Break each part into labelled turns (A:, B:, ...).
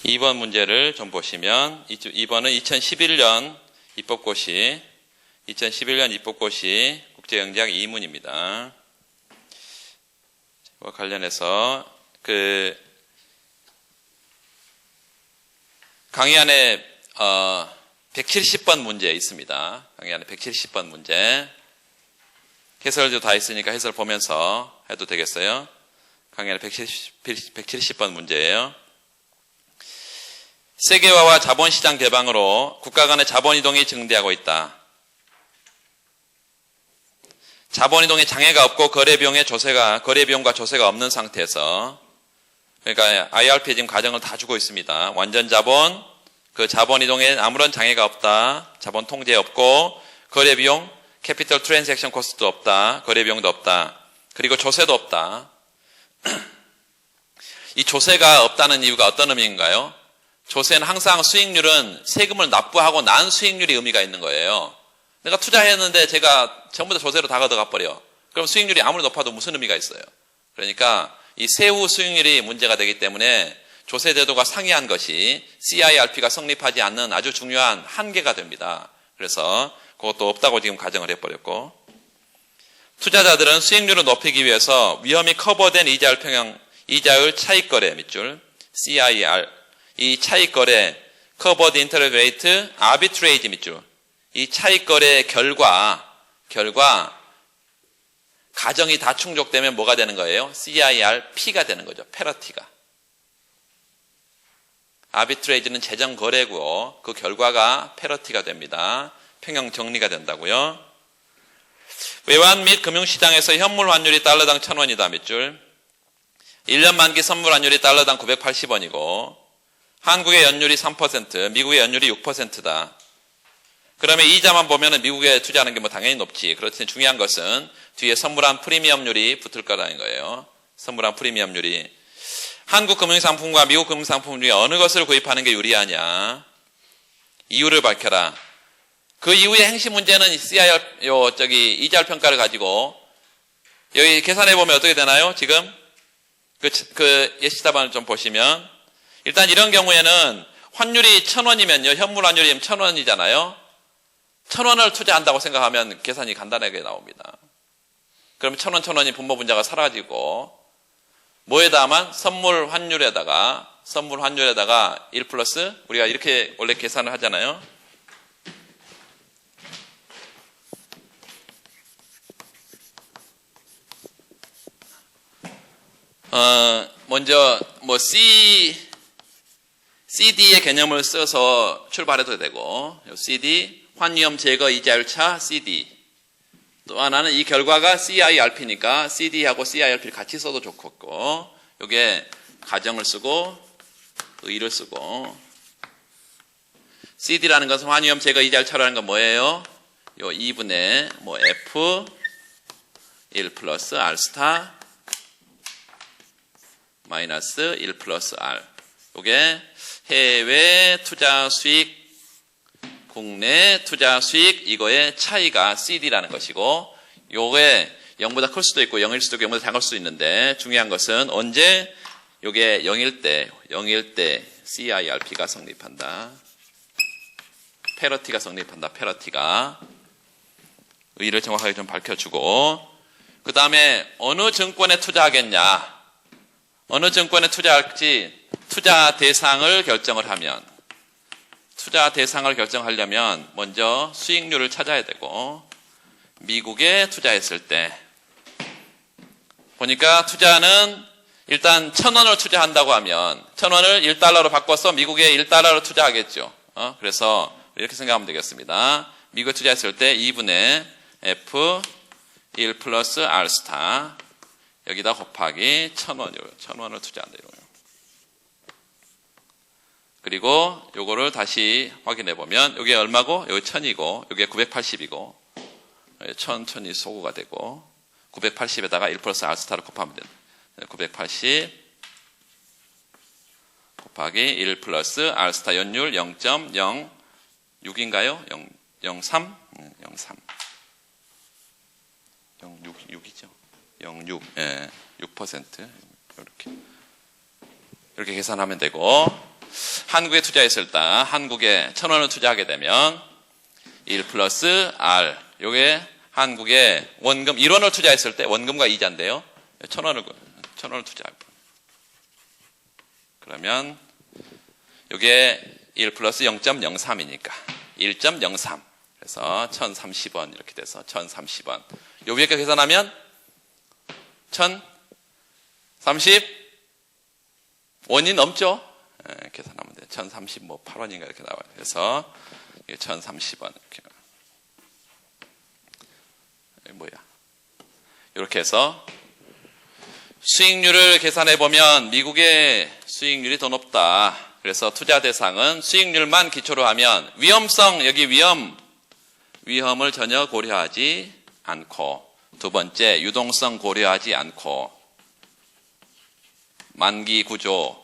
A: 2번 문제를 좀 보시면 2번은 2011년 입법고시 국제영재학 2문입니다. 이와 관련해서 강의 안에 170번 문제 있습니다. 강의 안에 170번 문제. 해설도 다 있으니까 해설 보면서 해도 되겠어요? 강의 안에 170번 문제예요. 세계화와 자본시장 개방으로 국가 간의 자본이동이 증대하고 있다. 자본이동에 장애가 없고 거래비용과 조세가 없는 상태에서, 그러니까 IRP 지금 가정을 다 주고 있습니다. 완전 자본, 그 자본이동에 아무런 장애가 없다. 자본 통제 없고 거래비용, 캐피털 트랜잭션 코스트도 없다. 거래비용도 없다. 그리고 조세도 없다. 이 조세가 없다는 이유가 어떤 의미인가요? 조세는 항상 수익률은 세금을 납부하고 난 수익률이 의미가 있는 거예요. 내가 투자했는데 제가 전부 다 조세로 다 걷어가 버려. 그럼 수익률이 아무리 높아도 무슨 의미가 있어요? 그러니까 이 세후 수익률이 문제가 되기 때문에 조세 제도가 상이한 것이 CIRP가 성립하지 않는 아주 중요한 한계가 됩니다. 그래서 그것도 없다고 지금 가정을 해버렸고, 투자자들은 수익률을 높이기 위해서 위험이 커버된 이자율 차익거래 밑줄 CIR, 이 차익거래 커버드 인터레스트 레이트 아비트레이지 밑줄, 이 차익거래의 결과 가정이 다 충족되면 뭐가 되는 거예요? CIRP가 되는 거죠. 패러티가. 아비트레이지는 재정거래고 그 결과가 패러티가 됩니다. 평형 정리가 된다고요. 외환 및 금융시장에서 현물 환율이 달러당 1,000원이다 밑줄. 1년 만기 선물 환율이 달러당 980원이고 한국의 연율이 3%, 미국의 연율이 6%다. 그러면 이자만 보면은 미국에 투자하는 게 뭐 당연히 높지. 그렇지만 중요한 것은 뒤에 선물한 프리미엄률이 붙을 거라는 거예요. 선물한 프리미엄률이. 한국 금융상품과 미국 금융상품 중에 어느 것을 구입하는 게 유리하냐. 이유를 밝혀라. 그 이후의 행시 문제는 이자율 평가를 가지고 여기 계산해 보면 어떻게 되나요? 지금 예시 답안을 좀 보시면 일단 이런 경우에는 환율이 1,000원이면요. 현물 환율이 1,000원이잖아요. 1,000원을 투자한다고 생각하면 계산이 간단하게 나옵니다. 그럼 1,000원이 분모 분자가 사라지고 뭐에다만 선물 환율에다가 1 플러스 우리가 이렇게 원래 계산을 하잖아요. 먼저 CD의 개념을 써서 출발해도 되고, CD 환위험 제거 이자율 차 CD. 또 하나는 이 결과가 CIRP니까 CD하고 CIRP를 같이 써도 좋겠고, 요게 가정을 쓰고 의를 쓰고, CD라는 것은 환위험 제거 이자율 차라는 건 뭐예요? 요 2분의 F 1 플러스 R 스타 마이너스 1 플러스 R. 요게 해외 투자 수익, 국내 투자 수익, 이거의 차이가 CD라는 것이고, 요게 0보다 클 수도 있고 0일 수도 있고 0보다 작을 수도 있는데, 중요한 것은 언제 요게 0일 때 CIRP가 성립한다. 패러티가 성립한다. 패러티가. 의의를 정확하게 좀 밝혀주고, 그 다음에 어느 증권에 투자하겠냐, 어느 증권에 투자할지 투자 대상을 결정하려면 먼저 수익률을 찾아야 되고, 미국에 투자했을 때 보니까 투자는 일단 1,000원을 투자한다고 하면 1,000원을 1달러로 바꿔서 미국에 1달러로 투자하겠죠. 그래서 이렇게 생각하면 되겠습니다. 미국에 투자했을 때 2분의 F 1 플러스 R 스타 여기다 곱하기 1,000원을 투자한다. 이러면. 그리고 요거를 다시 확인해 보면 요게 얼마고? 요게 1,000이고 요게 980이고 1,000이 소구가 되고 980에다가 1 플러스 R 스타를 곱하면 됩니다. 980 곱하기 1 플러스 R 스타 연율 0.06인가요? 0.03? 0.6이죠. 0.6, 예, 6%. 이렇게 계산하면 되고, 한국에 투자했을 때 한국에 1,000원을 투자하게 되면 1 플러스 R, 요게 한국에 원금 1원을 투자했을 때 원금과 이자인데요. 1,000원을 투자하고 그러면 요게 1 플러스 0.03이니까 1.03. 그래서 1,030원 이렇게 돼서 1,030원. 요 위에 거 계산하면 1,030원이 넘죠? 네, 계산하면 돼요. 1,038원인가 이렇게 나와요. 그래서 1,030원 이렇게. 뭐야? 이렇게 해서 수익률을 계산해 보면 미국의 수익률이 더 높다. 그래서 투자 대상은 수익률만 기초로 하면 위험성, 여기 위험을 전혀 고려하지 않고, 두 번째 유동성 고려하지 않고, 만기 구조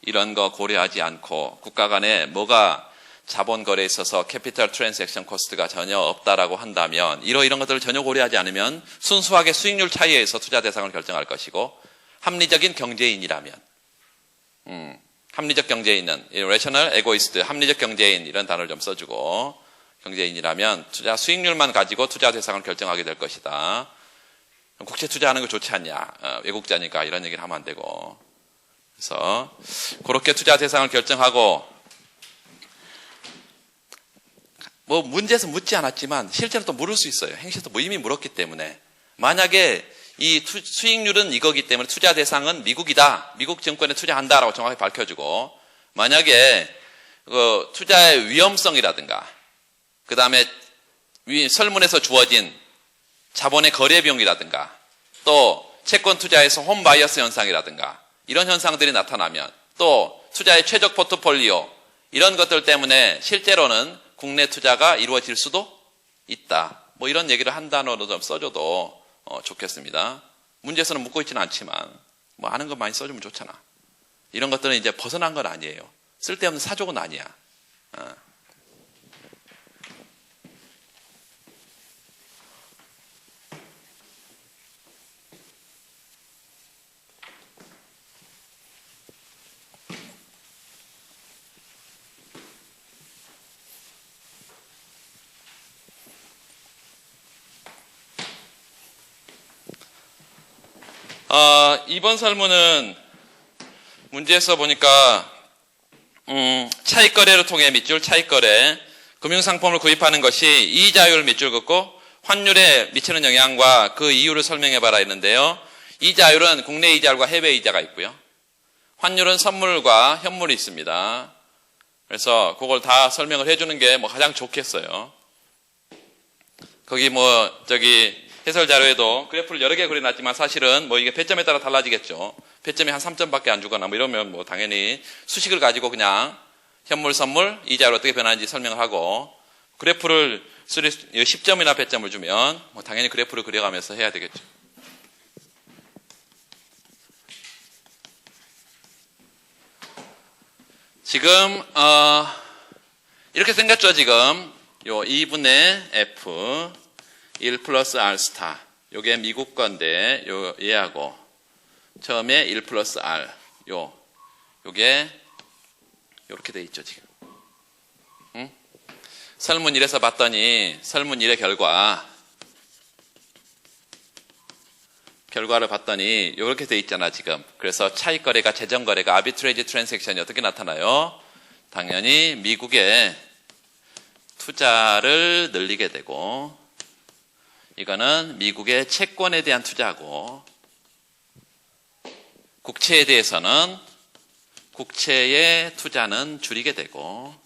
A: 이런 거 고려하지 않고, 국가 간에 뭐가 자본 거래에 있어서 캐피털 트랜잭션 코스트가 전혀 없다라고 한다면, 이런 것들을 전혀 고려하지 않으면 순수하게 수익률 차이에 의해서 투자 대상을 결정할 것이고, 합리적인 경제인이라면, 합리적 경제인은 rational egoist, 합리적 경제인 이런 단어를 좀 써주고, 경제인이라면 투자 수익률만 가지고 투자 대상을 결정하게 될 것이다. 국채 투자하는 거 좋지 않냐? 외국자니까 이런 얘기를 하면 안 되고. 그래서 그렇게 투자 대상을 결정하고, 뭐 문제에서 묻지 않았지만 실제로 또 물을 수 있어요. 행시에서 뭐 이미 물었기 때문에. 만약에 이 수익률은 이거기 때문에 투자 대상은 미국이다. 미국 증권에 투자한다라고 정확히 밝혀주고, 만약에 그 투자의 위험성이라든가, 그 다음에 설문에서 주어진 자본의 거래 비용이라든가, 또 채권 투자에서 홈 바이어스 현상이라든가 이런 현상들이 나타나면, 또 투자의 최적 포트폴리오 이런 것들 때문에 실제로는 국내 투자가 이루어질 수도 있다. 뭐 이런 얘기를 한 단어로 좀 써줘도 좋겠습니다. 문제에서는 묻고 있지는 않지만 뭐 아는 것 많이 써주면 좋잖아. 이런 것들은 이제 벗어난 건 아니에요. 쓸데없는 사족은 아니야. 이번 설문은 문제에서 보니까 차익거래를 통해 밑줄 차익거래, 금융상품을 구입하는 것이 이자율 밑줄 긋고 환율에 미치는 영향과 그 이유를 설명해봐라 했는데요. 이자율은 국내 이자율과 해외 이자가 있고요. 환율은 선물과 현물이 있습니다. 그래서 그걸 다 설명을 해주는 게 뭐 가장 좋겠어요. 거기 해설 자료에도 그래프를 여러 개 그려놨지만 사실은 뭐 이게 배점에 따라 달라지겠죠. 배점이 한 3점밖에 안 주거나 뭐 이러면 뭐 당연히 수식을 가지고 그냥 현물, 선물, 이자율 어떻게 변하는지 설명을 하고, 그래프를 10점이나 배점을 주면 뭐 당연히 그래프를 그려가면서 해야 되겠죠. 지금 이렇게 생겼죠. 지금 요 2분의 F 1 플러스 R 스타, 요게 미국 건데 얘하고 처음에 1 플러스 R 요게 요렇게 돼 있죠. 지금 설문 1에서 봤더니 설문 1의 결과를 봤더니 이렇게 돼 있잖아 지금. 그래서 차익거래가, 재정거래가, 아비트레이지 트랜잭션이 어떻게 나타나요? 당연히 미국에 투자를 늘리게 되고, 이거는 미국의 채권에 대한 투자고, 국채에 대해서는 국채의 투자는 줄이게 되고,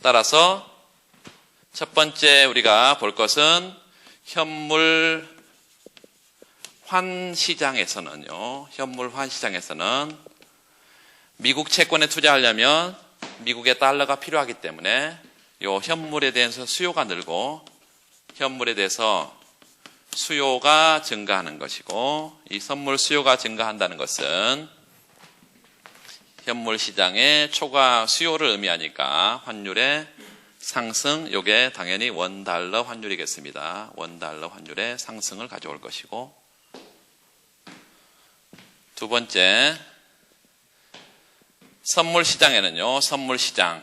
A: 따라서 첫 번째 우리가 볼 것은 현물 환 시장에서는요, 현물 환 시장에서는 미국 채권에 투자하려면 미국의 달러가 필요하기 때문에 요 현물에 대해서 수요가 늘고, 현물에 대해서 수요가 증가하는 것이고, 이 선물 수요가 증가한다는 것은 현물 시장의 초과 수요를 의미하니까 환율의 상승, 요게 당연히 원달러 환율이겠습니다. 원달러 환율의 상승을 가져올 것이고, 두 번째, 선물 시장에는요, 선물 시장.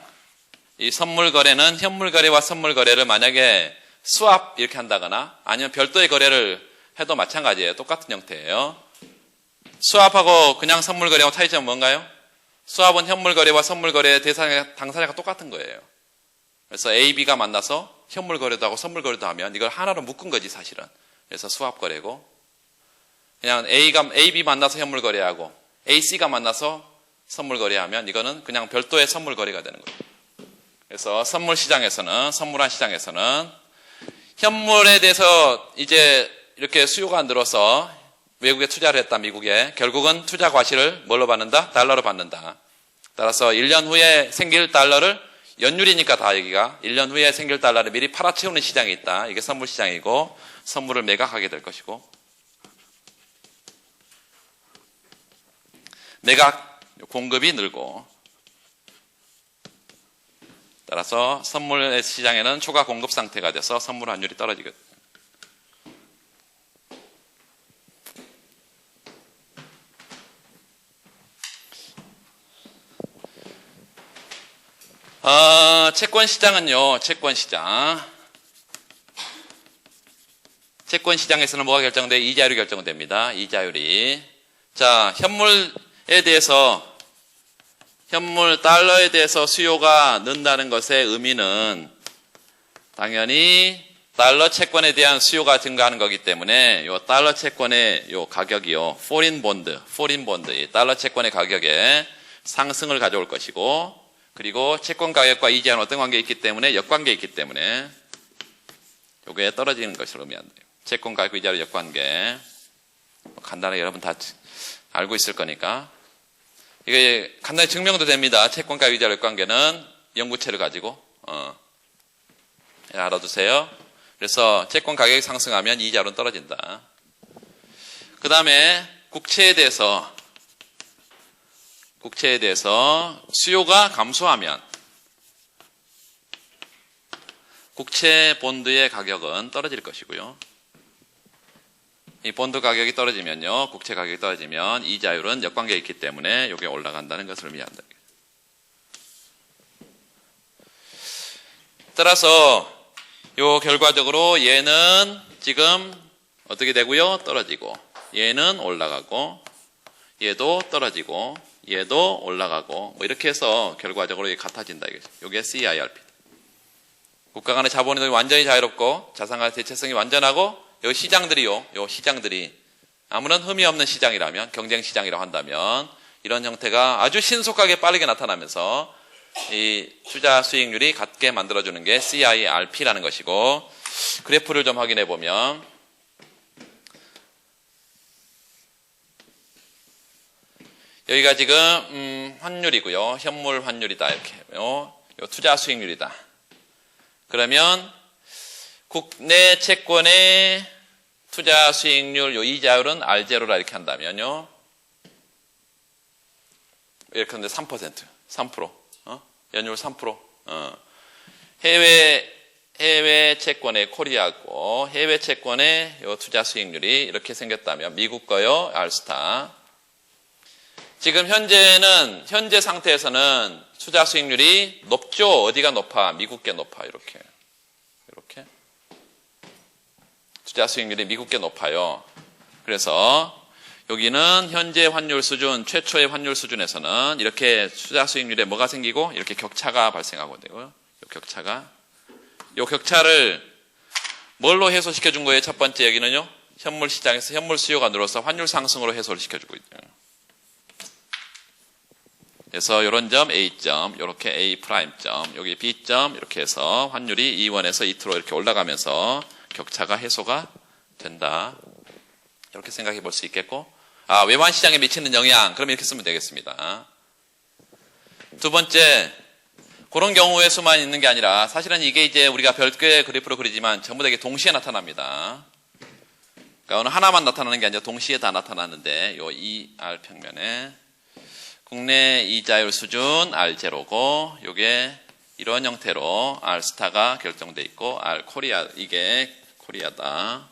A: 이 선물 거래는 현물 거래와 선물 거래를 만약에 스왑 이렇게 한다거나 아니면 별도의 거래를 해도 마찬가지예요. 똑같은 형태예요. 스왑하고 그냥 선물 거래하고 차이점은 뭔가요? 스왑은 현물 거래와 선물 거래의 당사자가 똑같은 거예요. 그래서 A, B가 만나서 현물 거래도 하고 선물 거래도 하면 이걸 하나로 묶은 거지 사실은. 그래서 스왑 거래고 그냥 A, B 만나서 현물 거래하고 A, C가 만나서 선물 거래하면 이거는 그냥 별도의 선물 거래가 되는 거예요. 그래서 선물 시장에서는 선물한 시장에서는 현물에 대해서 이제 이렇게 수요가 안 들어서 외국에 투자를 했다 미국에 결국은 투자 과실을 뭘로 받는다? 달러로 받는다. 따라서 1년 후에 생길 달러를 연율이니까 다 여기가 1년 후에 생길 달러를 미리 팔아채우는 시장이 있다. 이게 선물 시장이고 선물을 매각하게 될 것이고 매각 공급이 늘고 따라서 선물 시장에는 초과 공급 상태가 돼서 선물 환율이 떨어지거든요. 채권 시장은요, 채권 시장에서는 뭐가 결정돼? 이자율이 결정됩니다. 이자율이. 자, 현물에 대해서 현물 달러에 대해서 수요가 는다는 것의 의미는 당연히 달러 채권에 대한 수요가 증가하는 거기 때문에 요 달러 채권의 요 가격이요, foreign bond, 이 달러 채권의 가격에 상승을 가져올 것이고, 그리고 채권 가격과 이자는 어떤 관계가 있기 때문에 역관계가 있기 때문에 요게 떨어지는 것을 의미한대요. 채권 가격 이자의 역관계. 간단하게 여러분 다 알고 있을 거니까. 이게 간단히 증명도 됩니다. 채권 가격 이자 역관계는 연구체를 가지고 알아두세요. 그래서 채권 가격이 상승하면 이자율은 떨어진다. 그 다음에 국채에 대해서 수요가 감소하면 국채 본드의 가격은 떨어질 것이고요. 이 본드 가격이 떨어지면요, 국채 가격이 떨어지면 이자율은 역관계에 있기 때문에 이게 올라간다는 것을 의미한다. 따라서 요 결과적으로 얘는 지금 어떻게 되고요? 떨어지고, 얘는 올라가고, 얘도 떨어지고, 얘도 올라가고, 뭐 이렇게 해서 결과적으로 이게 같아진다 이거죠. 이게 CIRP. 국가 간의 자본이 완전히 자유롭고 자산 간의 대체성이 완전하고, 요 시장들이 아무런 흠이 없는 시장이라면, 경쟁 시장이라고 한다면 이런 형태가 아주 신속하게 빠르게 나타나면서 이 투자 수익률이 같게 만들어주는 게 CIRP라는 것이고, 그래프를 좀 확인해 보면 여기가 지금 환율이고요. 현물 환율이다 이렇게. 요 투자 수익률이다. 그러면 국내 채권의 투자 수익률 요 이자율은 R0라 이렇게 한다면요. 이렇게 하는데 3%. 연율 3%. 해외 채권의 코리아고 해외 채권의 요 투자 수익률이 이렇게 생겼다면 미국 거요 R스타. 지금 현재 상태에서는 투자 수익률이 높죠. 어디가 높아? 미국계 높아. 이렇게. 투자 수익률이 미국계 높아요. 그래서 여기는 현재 환율 수준, 최초의 환율 수준에서는 이렇게 투자 수익률에 뭐가 생기고 이렇게 격차가 발생하고 되고요. 이 격차를 뭘로 해소시켜 준 거예요? 첫 번째 여기는요. 현물 시장에서 현물 수요가 늘어서 환율 상승으로 해소를 시켜주고 있죠. 그래서 이런 점 A점, 이렇게 A'점, 여기 B점 이렇게 해서 환율이 2원에서 2%로 이렇게 올라가면서 격차가 해소가 된다. 이렇게 생각해 볼 수 있겠고, 외환 시장에 미치는 영향, 그럼 이렇게 쓰면 되겠습니다. 두 번째, 그런 경우의 수만 있는 게 아니라 사실은 이게 이제 우리가 별개의 그래프로 그리지만 전부 다 이게 동시에 나타납니다. 그러니까 어느 하나만 나타나는 게 아니라 동시에 다 나타나는데 요 ER 평면에 국내 이자율 수준 R0고 요게 이런 형태로 R스타가 결정돼 있고 R 코리아, 이게 코리아다.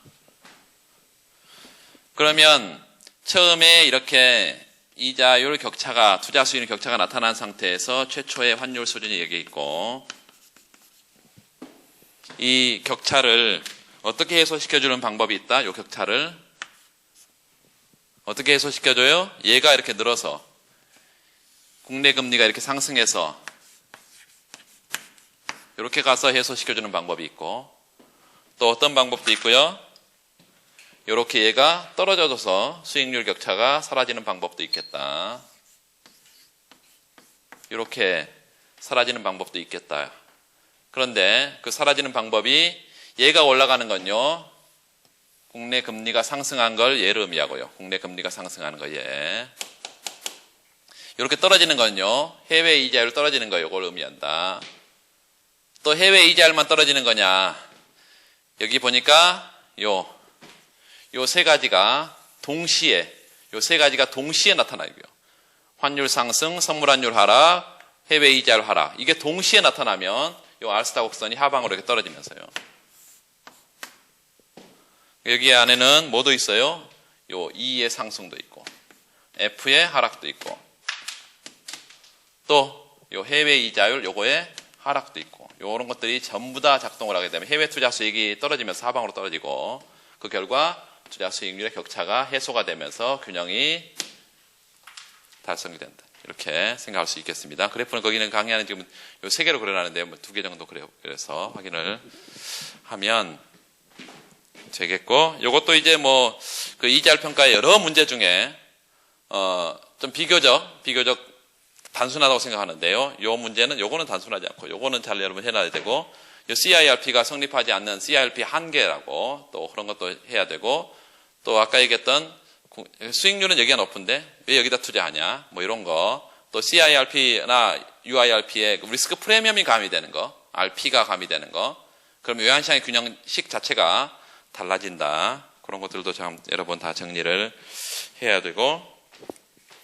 A: 그러면 처음에 이렇게 이자율 격차가, 투자 수익률 격차가 나타난 상태에서 최초의 환율 수준이 여기 있고, 이 격차를 어떻게 해소시켜주는 방법이 있다. 이 격차를 어떻게 해소시켜줘요? 얘가 이렇게 늘어서 국내 금리가 이렇게 상승해서 이렇게 가서 해소시켜주는 방법이 있고, 또 어떤 방법도 있고요. 이렇게 얘가 떨어져서 수익률 격차가 사라지는 방법도 있겠다. 이렇게 사라지는 방법도 있겠다. 그런데 그 사라지는 방법이 얘가 올라가는 건요, 국내 금리가 상승한 걸 얘를 의미하고요. 국내 금리가 상승하는 거 얘. 이렇게 떨어지는 건요, 해외 이자율 떨어지는 거 이걸 의미한다. 또 해외 이자율만 떨어지는 거냐? 여기 보니까 요 세 가지가 동시에, 요 세 가지가 동시에 나타나고요. 환율 상승, 선물 환율 하락, 해외 이자율 하락. 이게 동시에 나타나면 요 알스타 곡선이 하방으로 이렇게 떨어지면서요. 여기 안에는 뭐도 있어요? 요 E의 상승도 있고, F의 하락도 있고, 또 요 해외 이자율 요거의 하락도 있고, 요런 것들이 전부 다 작동을 하게 되면 해외 투자 수익이 떨어지면서 하방으로 떨어지고, 그 결과 투자 수익률의 격차가 해소가 되면서 균형이 달성이 된다. 이렇게 생각할 수 있겠습니다. 그래프는 거기는 강의하는 지금 요 3개로 그려놨는데 뭐 2개 정도 그래서 확인을 하면 되겠고, 요것도 이제 뭐 그 이자율 평가의 여러 문제 중에 좀 비교적 단순하다고 생각하는데요. 요 문제는 요거는 단순하지 않고 요거는 잘 여러분 해놔야 되고, 요 CIRP가 성립하지 않는 CIRP 한계라고 또 그런 것도 해야 되고, 또 아까 얘기했던 수익률은 여기가 높은데 왜 여기다 투자하냐, 뭐 이런 거, 또 CIRP나 UIRP에 리스크 프리미엄이 가미되는 거, RP가 가미되는 거, 그럼 외환시장의 균형식 자체가 달라진다. 그런 것들도 참 여러분 다 정리를 해야 되고,